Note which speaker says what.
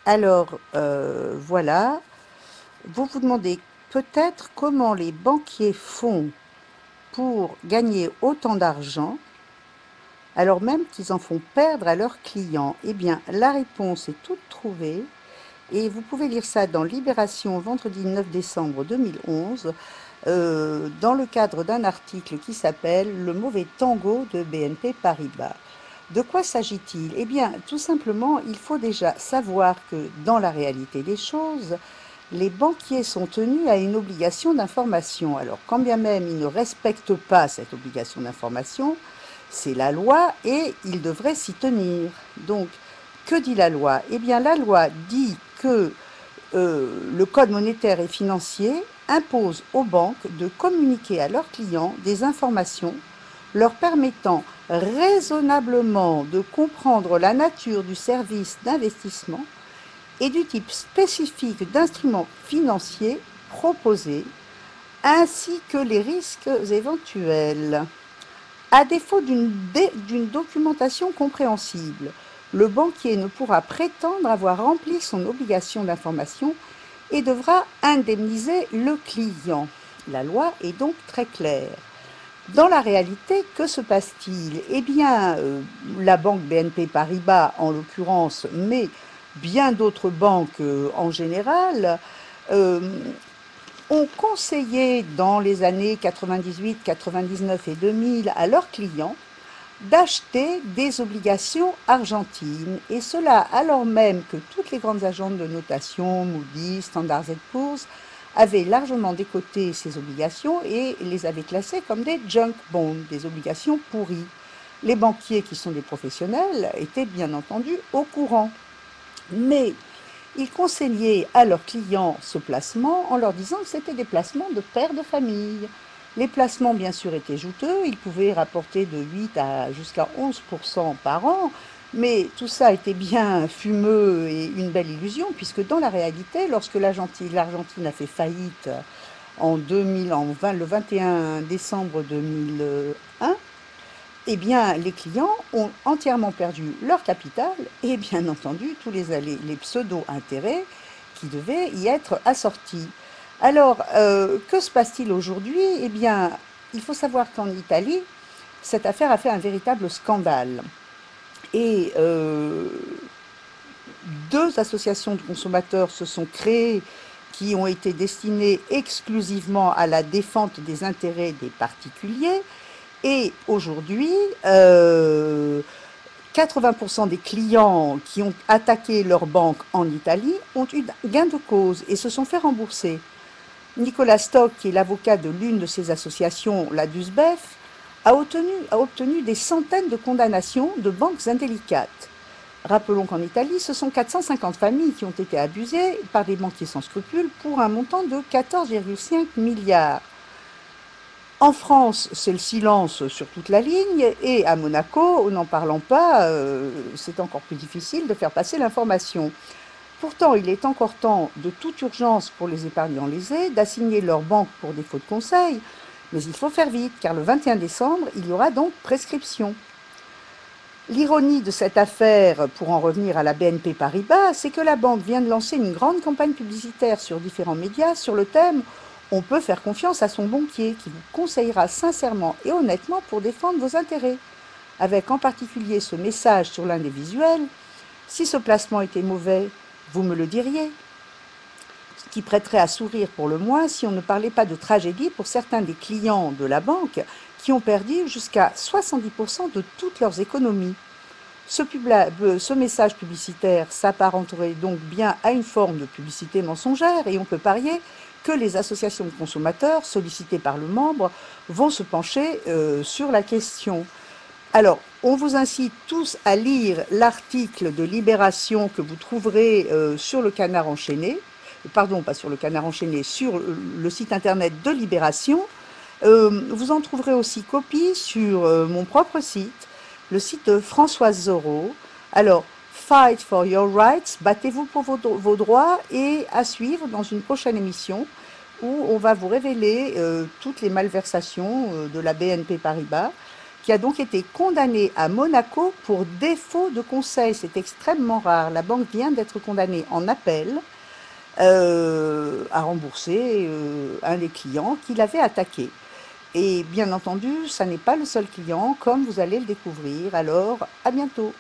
Speaker 1: Alors, voilà, vous vous demandez peut-être comment les banquiers font pour gagner autant d'argent, alors même qu'ils en font perdre à leurs clients. Eh bien, la réponse est toute trouvée et vous pouvez lire ça dans Libération vendredi 9 décembre 2011, dans le cadre d'un article qui s'appelle Le mauvais tango de BNP Paribas. De quoi s'agit-il? Eh bien, tout simplement, il faut déjà savoir que dans la réalité des choses, les banquiers sont tenus à une obligation d'information. Alors, quand bien même ils ne respectent pas cette obligation d'information, c'est la loi et ils devraient s'y tenir. Donc, que dit la loi? Eh bien, la loi dit que le Code monétaire et financier impose aux banques de communiquer à leurs clients des informations leur permettant raisonnablement de comprendre la nature du service d'investissement et du type spécifique d'instruments financiers proposés, ainsi que les risques éventuels. À défaut d'une documentation compréhensible, le banquier ne pourra prétendre avoir rempli son obligation d'information et devra indemniser le client. La loi est donc très claire. Dans la réalité, que se passe-t-il? Eh bien, la banque BNP Paribas, en l'occurrence, mais bien d'autres banques en général, euh, ont conseillé dans les années 98, 99 et 2000 à leurs clients d'acheter des obligations argentines, et cela alors même que toutes les grandes agences de notation, Moody's, Standard & Poor's, avaient largement décoté ces obligations et les avaient classées comme des junk bonds, des obligations pourries. Les banquiers, qui sont des professionnels, étaient bien entendu au courant. Mais ils conseillaient à leurs clients ce placement en leur disant que c'était des placements de pères de famille. Les placements, bien sûr, étaient juteux, ils pouvaient rapporter de 8 à jusqu'à 11% par an, mais tout ça était bien fumeux et une belle illusion, puisque dans la réalité, lorsque l'Argentine a fait faillite en 2000, le 21 décembre 2001, eh bien, les clients ont entièrement perdu leur capital et bien entendu tous les pseudo-intérêts qui devaient y être assortis. Alors, que se passe-t-il aujourd'hui? Eh bien, il faut savoir qu'en Italie, cette affaire a fait un véritable scandale. Et deux associations de consommateurs se sont créées qui ont été destinées exclusivement à la défense des intérêts des particuliers. Et aujourd'hui, 80% des clients qui ont attaqué leur banque en Italie ont eu gain de cause et se sont fait rembourser. Nicolas Stock, qui est l'avocat de l'une de ces associations, la DUSBEF, a obtenu des centaines de condamnations de banques indélicates. Rappelons qu'en Italie, ce sont 450 familles qui ont été abusées par des banquiers sans scrupules pour un montant de 14,5 milliards. En France, c'est le silence sur toute la ligne, et à Monaco, n'en parlant pas, c'est encore plus difficile de faire passer l'information. Pourtant, il est encore temps, de toute urgence pour les épargnants lésés, d'assigner leur banque pour défaut de conseil, mais il faut faire vite, car le 21 décembre, il y aura donc prescription. L'ironie de cette affaire, pour en revenir à la BNP Paribas, c'est que la banque vient de lancer une grande campagne publicitaire sur différents médias sur le thème On peut faire confiance à son banquier qui vous conseillera sincèrement et honnêtement pour défendre vos intérêts, avec en particulier ce message sur l'un des visuels. Si ce placement était mauvais, vous me le diriez. Ce qui prêterait à sourire pour le moins si on ne parlait pas de tragédie pour certains des clients de la banque qui ont perdu jusqu'à 70% de toutes leurs économies. Ce message publicitaire s'apparenterait donc bien à une forme de publicité mensongère et on peut parier que les associations de consommateurs sollicitées par le membre vont se pencher sur la question. Alors, on vous incite tous à lire l'article de Libération que vous trouverez sur le Canard enchaîné, pardon, pas sur le Canard enchaîné, sur le site internet de Libération. Vous en trouverez aussi copie sur mon propre site, le site de Françoise Zoreau. Alors, Fight for your rights, battez-vous pour vos droits, et à suivre dans une prochaine émission où on va vous révéler toutes les malversations de la BNP Paribas qui a donc été condamnée à Monaco pour défaut de conseil. C'est extrêmement rare. La banque vient d'être condamnée en appel à rembourser un des clients qui l'avait attaqué. Et bien entendu, ça n'est pas le seul client, comme vous allez le découvrir. Alors, à bientôt.